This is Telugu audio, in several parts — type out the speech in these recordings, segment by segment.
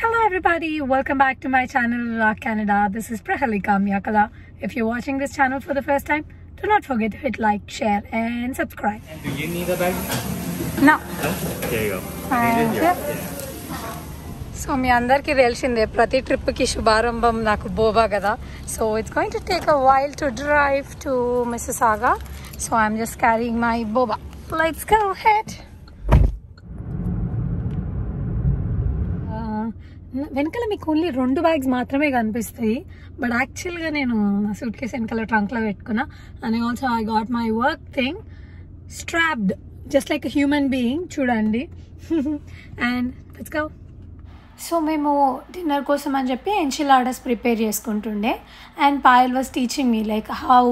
Hello everybody, welcome back to my channel Vlog Canada. This is Prahalika Myakala. If you're watching this channel for the first time, do not forget to hit like, share and subscribe. And do you need a bag? No. There you go. Thank you. So మీ అందరికీ తెలిసిందే ప్రతి ట్రిప్కి శుభారంభం నాకు బోబా కదా. So it's going to take a while to drive to Mississauga. So I'm just carrying my boba. Let's go ahead. వెనకాల మీకు ఓన్లీ 2 బ్యాగ్స్ మాత్రమే కనిపిస్తాయి, బట్ యాక్చువల్గా నేను నా సూట్ కేసు వెనకాల ట్రంక్లో పెట్టుకున్నా. And also I got my work thing strapped just like human being, చూడండి. And let's go. సో మేము డిన్నర్ కోసం అని చెప్పి ఎన్షిలాడస్ ప్రిపేర్ చేసుకుంటుండే. And Payal was teaching me like how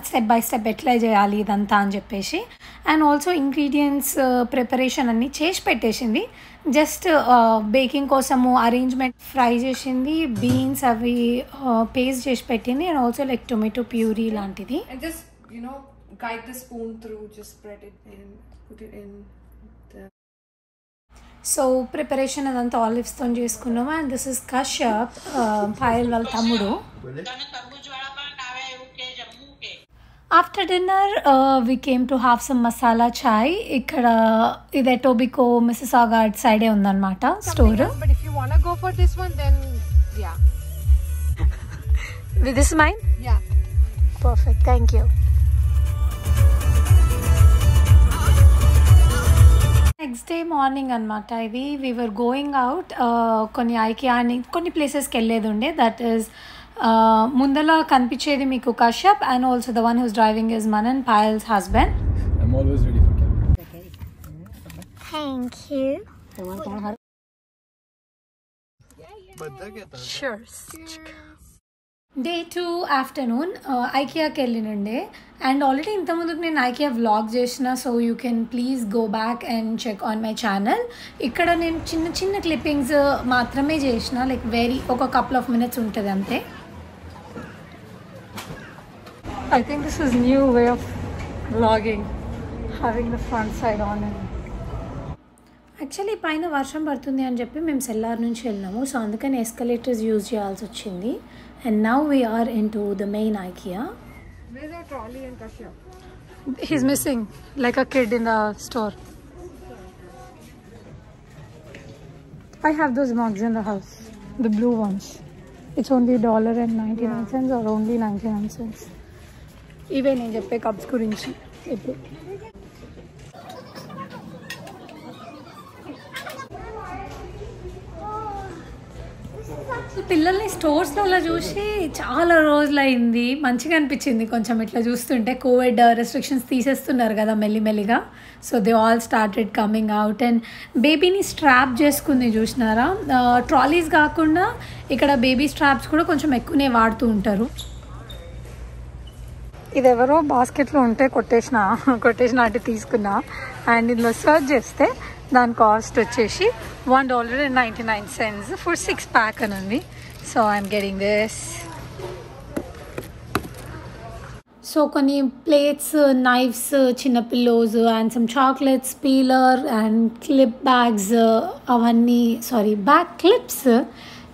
step by step ఎట్లా చేయాలి ఇదంతా అని చెప్పేసి. అండ్ ఆల్సో ఇంగ్రీడియంట్స్ ప్రిపరేషన్ అన్నీ చేసి పెట్టేసింది. జస్ట్ బేకింగ్ కోసము అరేంజ్మెంట్ ఫ్రై చేసింది, బీన్స్ అవి పేస్ట్ చేసి పెట్టింది. And also like tomato puree లాంటిది. Guide the spoon through, just spread it and put it in the... so preparation అదంతా ఆలివ్స్తో చేసుకున్నాము. And this is Kashyap, Payal వాళ్ళ తమ్ముడు. After dinner we came to have some masala chai. ఇక్కడ ఇది ఎటోబికో మిసిసాగా అటు సైడే ఉందన్నమాట store. But if you want to go for this one, then yeah. With this mine? Yeah. Perfect, thank you. Next day morning అనమాట ఇది. We were going out. కొన్ని ఐకియా అని కొన్ని ప్లేసెస్కి వెళ్ళేది ఉండే. దట్ ఈస్ ముందల కనిపించేది మీకు Kashyap, and also the one who's driving is Manan, Payal's husband. I'm always ready for camera. Thank you. Sure. Day 2 afternoon ఐకియాకి వెళ్ళినండే. అండ్ ఆల్రెడీ ఇంతకుముందుకు నేను ఐకియా వ్లాగ్ చేసిన, so you can please go back and check on my channel. ఇక్కడ నేను చిన్న చిన్న క్లిప్పింగ్స్ మాత్రమే చేసిన, లైక్ ఒక కపుల్ ఆఫ్ మినిట్స్ ఉంటుంది అంతే. I think this is new way of vlogging, having the front side on. Actually పైన వర్షం పడుతుంది అని చెప్పి మేము సెల్లార్ నుంచి వెళ్ళినాము, సో అందుకని ఎస్కలేటర్స్ యూజ్ చేయాల్సి వచ్చింది. And now we are into the main IKEA. Where's our trolley and Kashyap? He's missing, like a kid in the store. I have those mugs in the house, the blue ones. It's only $1.99 or only 99 cents. Even in Japan cups gurinchi. పిల్లల్ని స్టోర్స్లో అలా చూసి చాలా రోజులు అయింది. మంచిగా అనిపించింది కొంచెం ఇట్లా చూస్తుంటే. కోవిడ్ రెస్ట్రిక్షన్స్ తీసేస్తున్నారు కదా మెల్లిమెల్లిగా, so they all started coming out. And బేబీని స్ట్రాప్ చేసుకుంది చూసినారా. ట్రాలీస్ కాకుండా ఇక్కడ బేబీ స్ట్రాప్స్ కూడా కొంచెం ఎక్కువనే వాడుతూ ఉంటారు. ఇది ఎవరో బాస్కెట్లో ఉంటే కొట్టేసిన అంటే తీసుకున్నా. అండ్ ఇందులో సర్చ్ చేస్తే దాని కాస్ట్ వచ్చేసి $1.99 ఫర్ 6 ప్యాక్ అని ఉంది. So I'm getting this. So కొన్ని ప్లేట్స్, నైఫ్స్, చిన్న pillows and some chocolates, peeler and clip bags, bag clips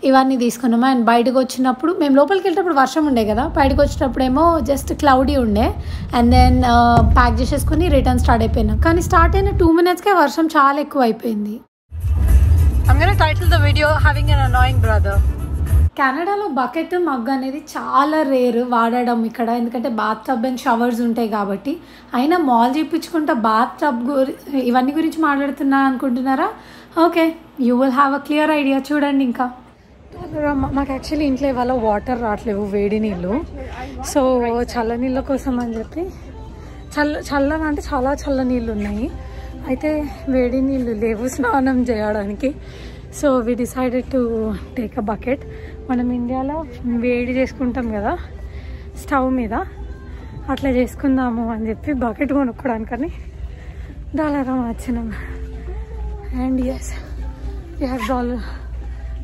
ఇవన్నీ తీసుకున్నాము. అండ్ బయటకు వచ్చినప్పుడు మేము లోపలికి వెళ్ళేటప్పుడు వర్షం ఉండే కదా, బయటకు వచ్చేటప్పుడు ఏమో జస్ట్ క్లౌడీ ఉండే. అండ్ దెన్ ప్యాక్ చేసేసుకుని రిటర్న్ స్టార్ట్ అయిపోయినాం. కానీ స్టార్ట్ అయిన 2 minutesకే వర్షం చాలా ఎక్కువ అయిపోయింది. I'm gonna title the video having an annoying brother. కెనడాలో బకెట్, మగ్ అనేది చాలా రేర్ వాడడం ఇక్కడ, ఎందుకంటే బాత్ టబ్ అండ్ షవర్స్ ఉంటాయి కాబట్టి. అయినా మాల్ చేయించుకుంటా బాత్ టబ్ ఇవన్నీ గురించి మాట్లాడుతున్నా అనుకుంటున్నారా? Okay, you will have a clear idea. చూడండి. ఇంకా మాకు యాక్చువల్లీ ఇంట్లో ఇవాళ వాటర్ రావట్లేవు, వేడి నీళ్ళు. సో చల్ల నీళ్ళ కోసం అని చెప్పి చల్లగా అంటే చాలా చల్ల నీళ్ళు ఉన్నాయి, అయితే వేడి నీళ్ళు లేవు స్నానం చేయడానికి. So we decided to take a bucket. మనం ఇండియాలో వేడి చేసుకుంటాం కదా స్టవ్ మీద, అట్లా చేసుకుందాము అని చెప్పి బకెట్ కొనుక్కోవడానికని డాలర్ వచ్చినాం. And yes, we have dollar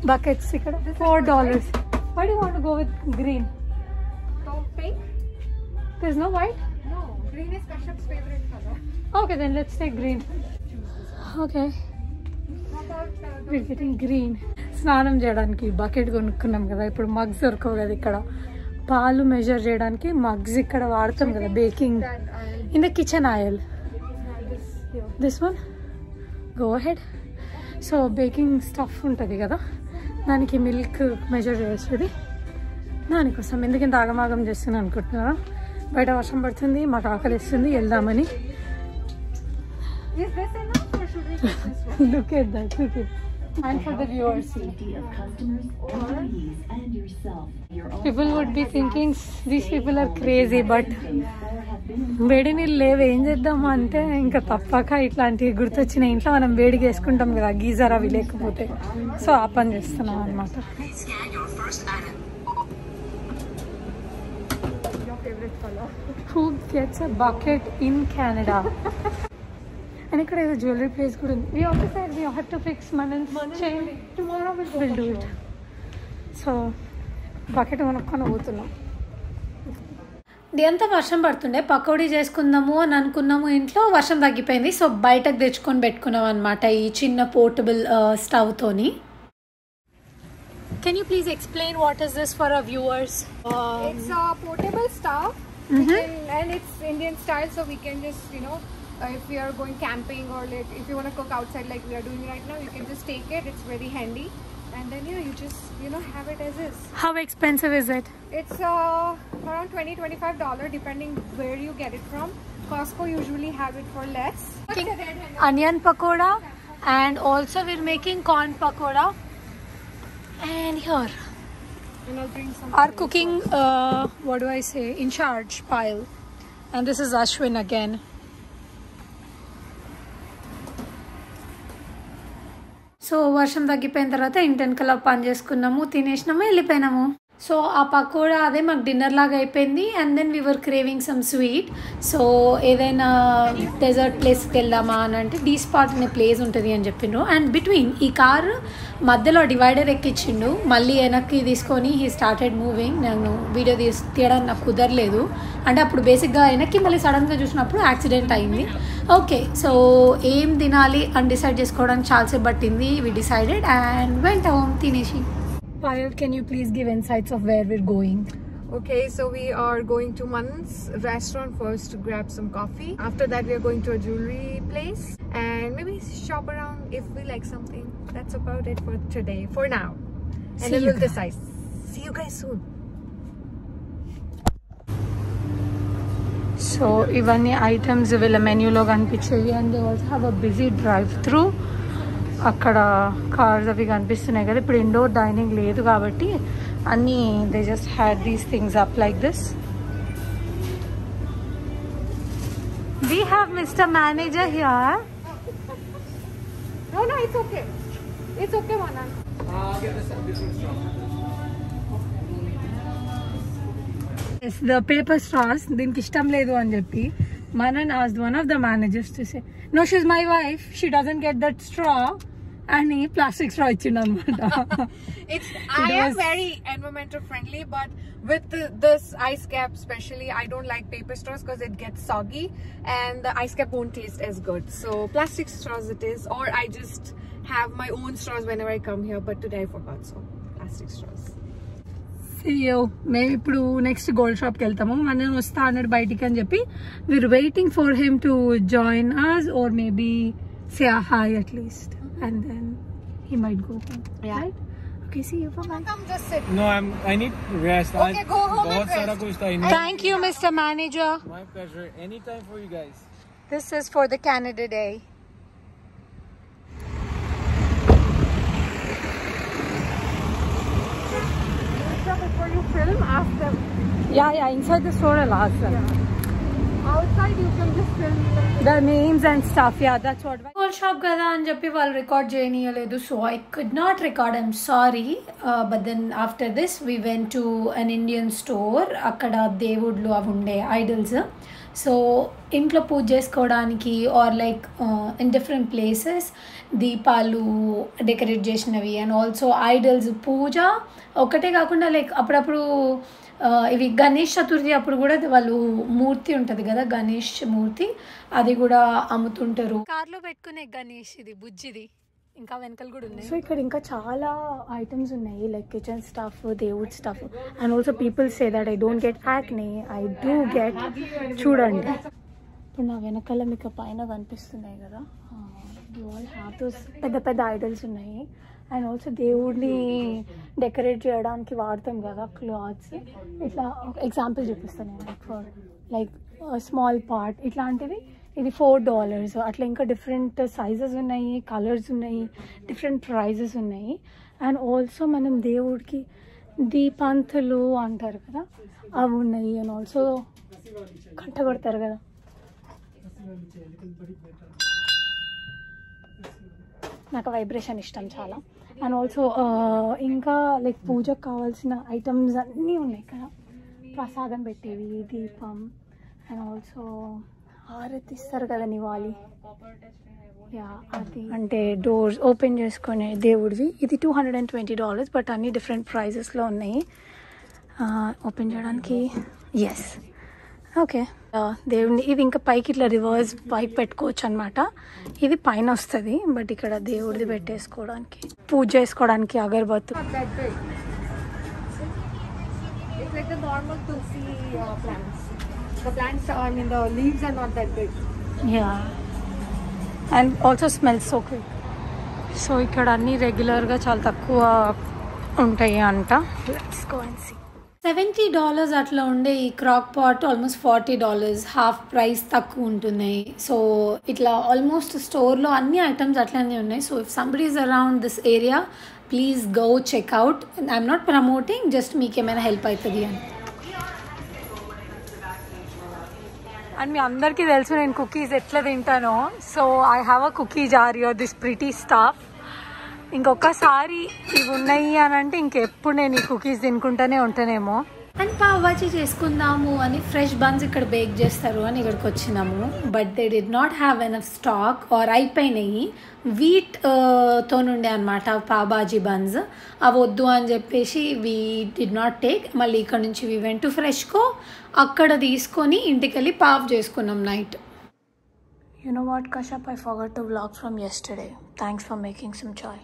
buckets ఇక్కడ $4. Why do you want to go with green? So pink? There's no white? No, green is Kashyap's favorite color. Okay, then let's take green. Okay, we're getting green. స్నానం చేయడానికి బకెట్ కొనుక్కున్నాం కదా, ఇప్పుడు మగ్స్ దొరకవు కదా ఇక్కడ. పాలు మెజర్ చేయడానికి మగ్స్ ఇక్కడ వాడతాం కదా, baking in the kitchen oil. This one go head. So baking stuff ఉంటుంది కదా, దానికి మిల్క్ మెజర్ చేస్తుంది. దానికోసం ఎందుకంత ఆగమాగం చేస్తున్నాను అనుకుంటున్నారా? బయట వర్షం పడుతుంది, మాకు ఆకలి వేస్తుంది, వెళ్దామని. Look at that, look at. And for the viewers, people would be thinking these people are crazy, but వేడి నీళ్ళు లేవు, ఏం చేద్దాము అంటే ఇంకా తప్పక ఇట్లాంటివి గుర్తొచ్చినాయి. ఇంట్లో మనం వేడిగా వేసుకుంటాం కదా, గీజర్ అవి లేకపోతే. సో ఆ పని చేస్తున్నాం అనమాట. Who gets a bucket in Canada? And ఇక్కడ ఏదో జ్యువెలరీ ప్లేస్ కూడా ఉంది. We also said we have to fix Manan's chain. Tomorrow we'll do it. So bucket కొనుక్కొని పోతున్నాం. అంతా వర్షం పడుతుండే, పకోడీ చేసుకుందాము అని అనుకున్నాము. ఇంట్లో వర్షం తగ్గిపోయింది, సో బయటకు తెచ్చుకొని పెట్టుకున్నాం అనమాట ఈ చిన్న portable స్టవ్తోని. Can you please explain what is this for our viewers? It's a portable stove, and it's Indian style, so we can just, if we are going camping or like if you want to cook outside like we are doing right now, you can just take it. It's very handy, and then you just have it as is. How expensive is it? It's around $20-25 depending where you get it from. Costco usually have it for less. Onion pakoda, and also we're making corn pakoda. And here And I'll bring some our cooking what do I say, in charge pile. And this is Ashwin again. So వర్షం తగ్గిపోయిన తర్వాత ఇంటెన్కలా పని చేసుకున్నాము, తినేసినాము, వెళ్ళిపోయినాము. సో ఆ పకోడా అదే మాకు డిన్నర్ లాగా అయిపోయింది. And then we were craving some sweet. So ఏదైనా డెజర్ట్ ప్లేస్కి వెళ్దామా అని అంటే డీ స్పాట్ అనే ప్లేస్ ఉంటుంది అని చెప్పిండ్రు. అండ్ బిట్వీన్ ఈ కారు మధ్యలో డివైడర్ ఎక్కించిండు, మళ్ళీ వెనక్కి తీసుకొని హీ స్టార్టెడ్ మూవింగ్. నేను వీడియో తీయడానికి నాకు కుదరలేదు, అంటే అప్పుడు బేసిక్గా వెనక్కి మళ్ళీ సడన్గా చూసినప్పుడు యాక్సిడెంట్ అయింది. ఓకే, సో ఏం తినాలి అని డిసైడ్ చేసుకోవడానికి చాలాసేపు పట్టింది. వి డిసైడెడ్ అండ్ వెంట హోమ్ తినేసి. Payal, can you please give insights of where we're going? Okay, so we are going to Manan's restaurant first to grab some coffee. After that, we are going to a jewelry place and maybe shop around if we like something. That's about it for today, for now. And then we'll decide. See you guys soon. So, ivanni items villa menu lo kanipichevi, and they also have a busy drive-through. అక్కడ కార్స్ అవి కనిపిస్తున్నాయి కదా. ఇప్పుడు ఇండోర్ డైనింగ్ లేదు కాబట్టి అన్నీ they just had these things up like this. We have mister manager here. No, it's okay. It's okay, Manan. Yes, the paper straws దీనికి ఇష్టం లేదు అని చెప్పి Manan asked one of the managers to say, no, she's my wife, she doesn't get that straw. And he plastic straw ఇచ్చిండు అనమాట. I am very environmental friendly, but with this ice cap especially, I don't like paper straws because it gets soggy and the ice cap won't taste as good. So plastic straws it is, or I just have my own straws whenever I come here, but today I forgot, so plastic straws. మేము ఇప్పుడు నెక్స్ట్ గోల్డ్ షాప్కి వెళ్తాము. మనం వస్తా అన్నాడు బయటికి అని చెప్పి we are waiting for him to join us or maybe say a hi at least, and then he might go home. Yeah. Right? Okay, see you. Bye. Come, just sit. No, I need rest. Okay, go home and rest. Thank you, Mr. Manager. My pleasure. Anytime for you guys. This is for the Canada Day. Before you film, after. Yeah, inside the store I'll ask them. Outside you can just film The names and stuff, yeah, that's what. Gold shop kada అని చెప్పి వాళ్ళు record చేయనీయలేదు, so I could not record. I'm sorry. But then after this we went to an Indian store. అక్కడ దేవుళ్ళు అవి ఉండే ఐడల్స్. సో ఇంట్లో పూజ చేసుకోవడానికి or like in different places దీపాలు డెకరేట్ చేసినవి అండ్ ఆల్సో ఐడల్స్ పూజ ఒకటే కాకుండా లైక్ అప్పుడప్పుడు ఇవి గణేష్ చతుర్థి అప్పుడు కూడా వాళ్ళు మూర్తి ఉంటుంది కదా, గణేష్ మూర్తి, అది కూడా అమ్ముతుంటారు. కార్లో పెట్టుకునే గణేష్ ఇది బుజ్జిది ఇంకా వెనకలు కూడా ఉన్నాయి. సో ఇక్కడ ఇంకా చాలా ఐటమ్స్ ఉన్నాయి, లైక్ కిచెన్ స్టఫ్, దేవుడ్ stuff. And also people say that I don't get acne, I do get. చూడండి ఇప్పుడు నా వెనకాల మీకు పైన కనిపిస్తున్నాయి కదా, యూ ఆల్ హ్యావ్ దోస్ పెద్ద పెద్ద ఐడల్స్ ఉన్నాయి. అండ్ ఆల్సో దేవుడిని డెకరేట్ చేయడానికి వాడతాం కదా క్లాత్స్. ఇట్లా ఎగ్జాంపుల్ చూపిస్తాను నేను, లైక్ స్మాల్ పార్ట్ ఇట్లాంటివి. ఇది $4. అట్లా ఇంకా డిఫరెంట్ సైజెస్ ఉన్నాయి, కలర్స్ ఉన్నాయి, డిఫరెంట్ ప్రైజెస్ ఉన్నాయి. అండ్ ఆల్సో మనం దేవుడికి దీపాంతులు అంటారు కదా, అవి ఉన్నాయి. అండ్ ఆల్సో కంట కొడతారు కదా, నాకు వైబ్రేషన్ ఇష్టం చాలా. అండ్ ఆల్సో ఇంకా లైక్ పూజకు కావాల్సిన ఐటమ్స్ అన్నీ ఉన్నాయి కదా, ప్రసాదం పెట్టేవి, దీపం. అండ్ ఆల్సో హారతి ఇస్తారు కదా నివాలి, యా అది. అంటే డోర్స్ ఓపెన్ చేసుకునే దేవుడివి. ఇది $220, బట్ అన్ని డిఫరెంట్ ప్రైజెస్లో ఉన్నాయి ఓపెన్ చేయడానికి. Yes, okay. దేవుడిని ఇది ఇంకా పైకి ఇట్లా రివర్స్ పైకి పెట్టుకోవచ్చు అనమాట. ఇది పైన వస్తుంది, బట్ ఇక్కడ దేవుడిది పెట్టేసుకోవడానికి, పూజ చేసుకోవడానికి అగరబత్తు. It's like the normal tulsi plants. The plants, I mean, the leaves are not that big. Yeah, and also smells so quick. So ఇక్కడ అన్నీ రెగ్యులర్గా చాలా తక్కువ ఉంటాయి అంట. Let's go and see. $70 అట్లా ఉండే ఈ crock pot almost $40, half price తక్కువ ఉంటున్నాయి. సో ఇట్లా ఆల్మోస్ట్ స్టోర్లో అన్ని ఐటమ్స్ అట్లనే ఉన్నాయి. So if somebody is around this area, please go checkout. I'm not promoting, just మీకు ఏమైనా హెల్ప్ అవుతుంది అని. అండ్ మీ అందరికీ తెలుసు నేను కుకీస్ ఎట్లా తింటానో. So I have a cookie jar here, this pretty stuff. ఇంకొకసారి ఇవి ఉన్నాయి అని అంటే ఇంకెప్పుడు నేను ఈ కుకీస్ తినుకుంటూనే ఉంటానేమో. అండ్ పావ్ బాజీ చేసుకుందాము అని ఫ్రెష్ బన్స్ ఇక్కడ బేక్ చేస్తారు అని ఇక్కడికి వచ్చినాము. But they did not have enough stock, or అయిపోయినాయి. వీట్ తోనుండే అనమాట పావ్ బాజీ బన్స్. అవి వద్దు అని చెప్పేసి వీ డిడ్ నాట్ టేక్. మళ్ళీ ఇక్కడ నుంచి వీ వెంట్ టు ఫ్రెష్కో, అక్కడ తీసుకొని ఇంటికి వెళ్ళి పావ్ చేసుకున్నాం night. You know what, Kashyap, I forgot to vlog from yesterday. Thanks for making some chai.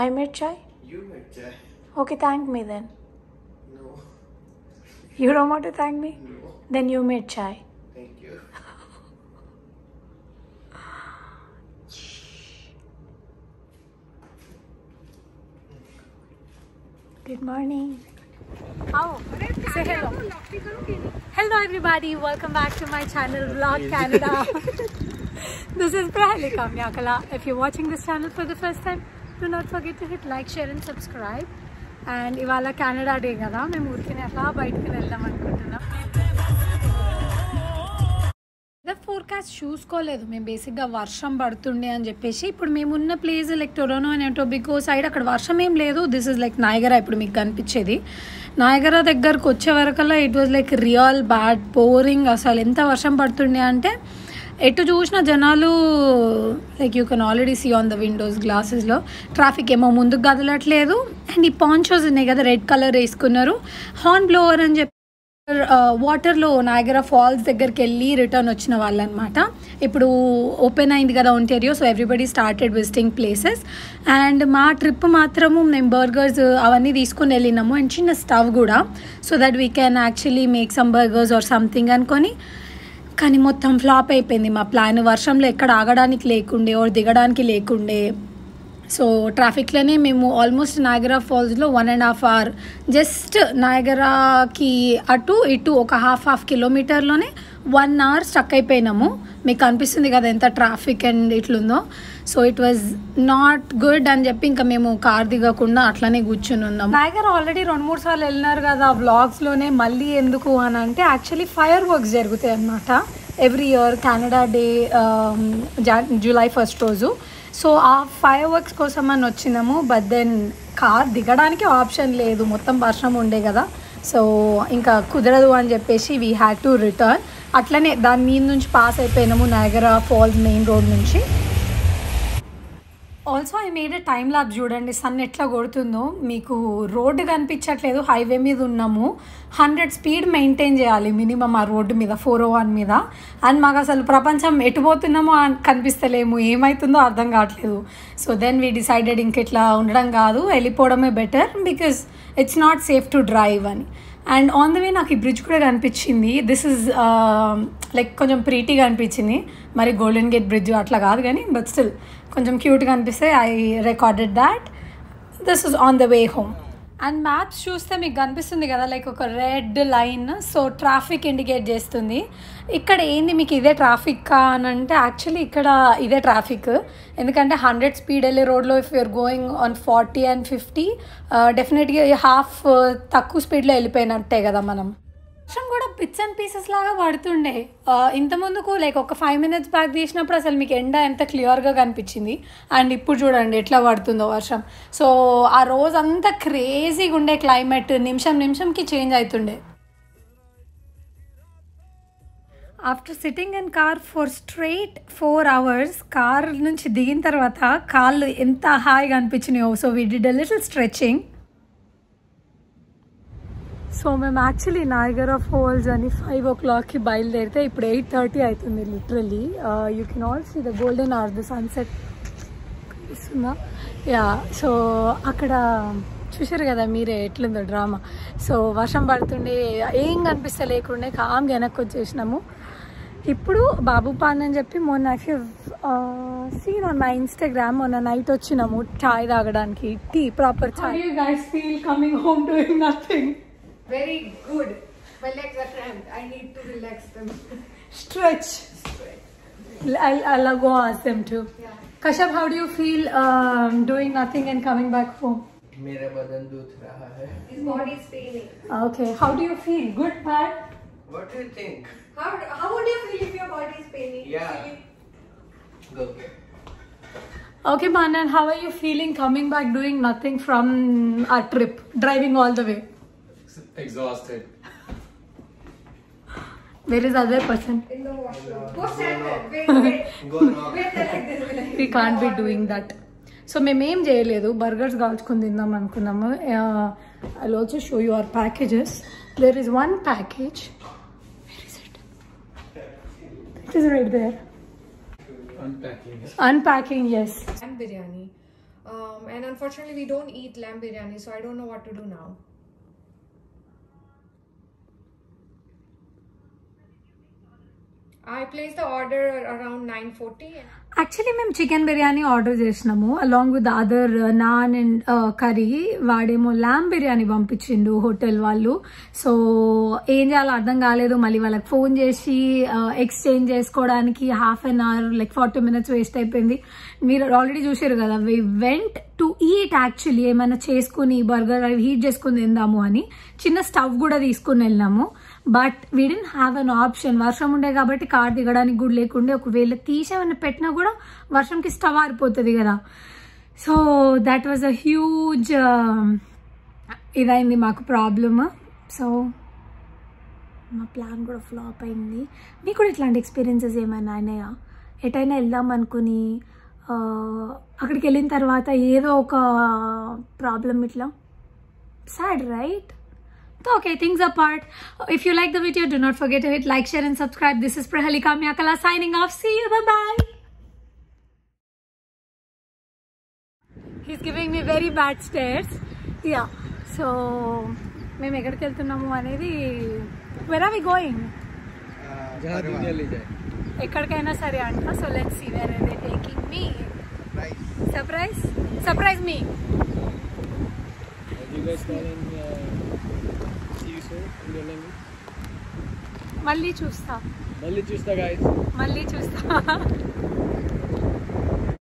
I made chai? You made chai. Okay, thank me then. No. You don't want to thank me? No. Then you made chai. Thank you. Good morning. How? Say hello. Hello everybody, welcome back to my channel Vlog Canada. This is Prahalika Myakala. If you're watching this channel for the first time, do not forget to hit like, share and subscribe. And ivala Canada Day kada, mem urkine atla bayitiki veldam anukuntunna. Weather forecast చూసుకోలేదు మేము. బేసిక్గా వర్షం పడుతుండే అని చెప్పేసి, ఇప్పుడు మేమున్న place like Toronto and Tobago side అక్కడ వర్షం ఏం లేదు. This is like Niagara. ఇప్పుడు మీకు కనిపించేది నాయగరా దగ్గరకు వచ్చే వరకల్లా it was like real bad pouring. అసలు ఎంత వర్షం పడుతుండే అంటే ఎటు చూసిన జనాలు, like you can already see on the windows గ్లాసెస్లో ట్రాఫిక్ ఏమో ముందుకు కదలట్లేదు. అండ్ ఈ పాంచోస్ ఉన్నాయి కదా రెడ్ కలర్ వేసుకున్నారు, హార్న్ బ్లోవర్ అని చెప్పి వాటర్లో నాయగరా ఫాల్స్ దగ్గరికి వెళ్ళి రిటర్న్ వచ్చిన వాళ్ళు అనమాట. ఇప్పుడు ఓపెన్ అయింది కదా Ontario, so everybody started visiting places. And మా ట్రిప్ మాత్రము మేము బర్గర్స్ అవన్నీ తీసుకుని వెళ్ళినాము, అండ్ చిన్న స్టవ్ కూడా, so that we can actually make some burgers or something అనుకొని. కానీ మొత్తం ఫ్లాప్ అయిపోయింది మా ప్లాన్. వర్షంలో ఎక్కడ ఆగడానికి లేకుండే ఆర్ దిగడానికి లేకుండే. సో ట్రాఫిక్లోనే మేము ఆల్మోస్ట్ నాయగరా ఫాల్స్లో 1.5 hour, జస్ట్ నాయగరాకి అటు ఇటు ఒక హాఫ్ కిలోమీటర్లోనే 1 hour స్టక్ అయిపోయినాము. మీకు అనిపిస్తుంది కదా ఎంత ట్రాఫిక్ అండ్ ఇట్లుందో. So it was not good అని చెప్పి ఇంకా మేము కార్ దిగకుండా అట్లనే కూర్చుని ఉన్నాము. నాయగరా ఆల్రెడీ 2-3 సార్లు వెళ్ళినారు కదా వ్లాగ్స్లోనే, మళ్ళీ ఎందుకు అని అంటే యాక్చువల్లీ ఫైర్ వర్క్స్ జరుగుతాయి అన్నమాట every year Canada day July 1st రోజు. సో ఆ ఫైర్ వర్క్స్ కోసం అని వచ్చినాము. బట్ దెన్ కార్ దిగడానికి ఆప్షన్ లేదు, మొత్తం వర్షం ఉండే కదా. సో ఇంకా కుదరదు అని చెప్పేసి వీ హ్యాడ్ టు రిటర్న్. అట్లనే దాని మీద నుంచి పాస్ అయిపోయినాము నాయగరా ఫాల్స్ మెయిన్ రోడ్ నుంచి. Also I made a time lapse. చూడండి సన్ ఎట్లా కొడుతుందో. మీకు రోడ్డు కనిపించట్లేదు, హైవే మీద ఉన్నాము. 100 స్పీడ్ మెయింటైన్ చేయాలి మినిమం ఆ రోడ్డు మీద, 401 మీద. అండ్ మాకు అసలు ప్రపంచం ఎటుపోతున్నామో కనిపిస్తలేము, ఏమవుతుందో అర్థం కావట్లేదు. సో దెన్ వీ డిసైడెడ్ ఇంకెట్లా ఉండడం కాదు, వెళ్ళిపోవడమే better, because it's not safe to drive అని. అండ్ ఆన్ ద వే నాకు ఈ బ్రిడ్జ్ కూడా కనిపించింది. దిస్ ఇస్ లైక్ కొంచెం ప్రీటీగా అనిపించింది, మరి గోల్డెన్ గేట్ బ్రిడ్జ్ అట్లా కాదు కానీ, బట్ స్టిల్ కొంచెం క్యూట్గా అనిపిస్తే I recorded that. This is on the way home. And maps చూస్తే మీకు కనిపిస్తుంది కదా లైక్ ఒక red line, so traffic indicate చేస్తుంది. ఇక్కడ ఏంది మీకు ఇదే ట్రాఫిక్ అని అంటే యాక్చువల్లీ ఇక్కడ ఇదే ట్రాఫిక్. ఎందుకంటే 100 స్పీడ్ వెళ్ళే రోడ్లో if you're going on 40 and 50 డెఫినెట్గా హాఫ్ తక్కువ స్పీడ్లో వెళ్ళిపోయినట్టే కదా మనం. వర్షం కూడా బిట్స్ అండ్ పీసెస్ లాగా పడుతుండే. ఇంతకుముందుకు లైక్ ఒక 5 minutes బ్యాక్ తీసినప్పుడు అసలు మీకు ఎండ ఎంత క్లియర్గా కనిపించింది, అండ్ ఇప్పుడు చూడండి ఎట్లా పడుతుందో వర్షం. సో ఆ రోజంతా క్రేజీగా ఉండే క్లైమేట్, నిమిషంకి చేంజ్ అవుతుండే. After sitting in car for straight 4 hours, car నుంచి దిగిన తర్వాత కాళ్ళు ఎంత హాయిగా అనిపించినాయో. So we did a little stretching. So మేము యాక్చువల్లీ నాయగరా ఫాల్స్ అని 5 o'clockకి బయలుదేరితే ఇప్పుడు 8:30 అవుతుంది literally. You can all see the golden hour, the sunset కనిపిస్తుందా? యా. సో అక్కడ చూసారు కదా మీరే ఎట్లుందో డ్రామా. సో వర్షం పడుతుండే, ఏం కనిపిస్తే లేకుండే కామ్గా వెనక్కి వచ్చేసినాము. ఇప్పుడు బాబు పాన్ అని చెప్పి మొన్న సీన్ ఆన్ మై ఇన్స్టాగ్రామ్ మొన్న నైట్ వచ్చినాము చాయ్ తాగడానికి, tea proper chai. How do you guys feel coming home doing nothing? Very good. My legs are cramped. I need to relax them. Stretch. I'll go ask them too. Yeah. Kashyap, how do you feel doing nothing and coming back home? मेरा बदन दूध रहा है. His body is paining. Okay. How do you feel? Good, bad? What do you think? How would you feel if your body is paining? Yeah. Go. Okay, Manan, how are you feeling coming back doing nothing from our trip, driving all the way? Exhausted. Where is other person? In the washroom. Go stand there. Wait. Go knock. Wait there like this. We can't be doing that. So మేమేం చేయలేదు, బర్గర్స్ కాల్చుకొని తిందాం అనుకున్నాము. I also show you our packages. There is one package. Where is it? It is right there. Unpacking, yes. Lamb biryani. And unfortunately we don't eat lamb biryani, so I don't know what to do now. I placed the order around 9:40. Actually మేము చికెన్ బిర్యానీ ఆర్డర్ చేసినాము along with other non and curry. వాడేమో ల్యాంబ్ బిర్యానీ పంపించిండు హోటల్ వాళ్ళు. సో ఏం చేయాలో అర్థం కాలేదు. మళ్ళీ వాళ్ళకి ఫోన్ చేసి ఎక్స్చేంజ్ చేసుకోవడానికి ½ an hour, like 40 minutes waste అయిపోయింది. మీరు ఆల్రెడీ చూసారు కదా. We went to eat actually, ఏమైనా చేసుకుని బర్గర్ అవి హీట్ చేసుకుని తిందాము అని చిన్న స్టవ్ కూడా తీసుకుని వెళ్ళినాము. But we didn't have an option. వర్షం ఉండే కాబట్టి కార్ దిగడానికి కూడా లేకుండే. ఒకవేళ తీసేమన్నా పెట్టినా కూడా వర్షంకి స్టవ్ ఆరిపోతుంది కదా. So that was a huge ఇదైంది మాకు ప్రాబ్లమ్. సో మా ప్లాన్ కూడా ఫ్లాప్ అయింది. మీకు కూడా ఇట్లాంటి ఎక్స్పీరియన్సెస్ ఏమైనా అయినాయా? ఎటైనా వెళ్దాం అనుకుని అక్కడికి వెళ్ళిన తర్వాత ఏదో ఒక ప్రాబ్లం ఇట్లా sad, right? Okay, things apart. If you like the video, do not forget to hit like, share and subscribe. This is Prahalika Myakala signing off. See you. Bye-bye. He's giving me very bad stares. Yeah. So, మేము ఎక్కడికి వెళ్తున్నాము అనేది, where are we going? ఎక్కడికైనా సరే అంట. So let's see where are they taking me. Surprise me. You guys calling see you soon in your language? మళ్ళీ చూస్తా guys. మళ్ళీ చూస్తా.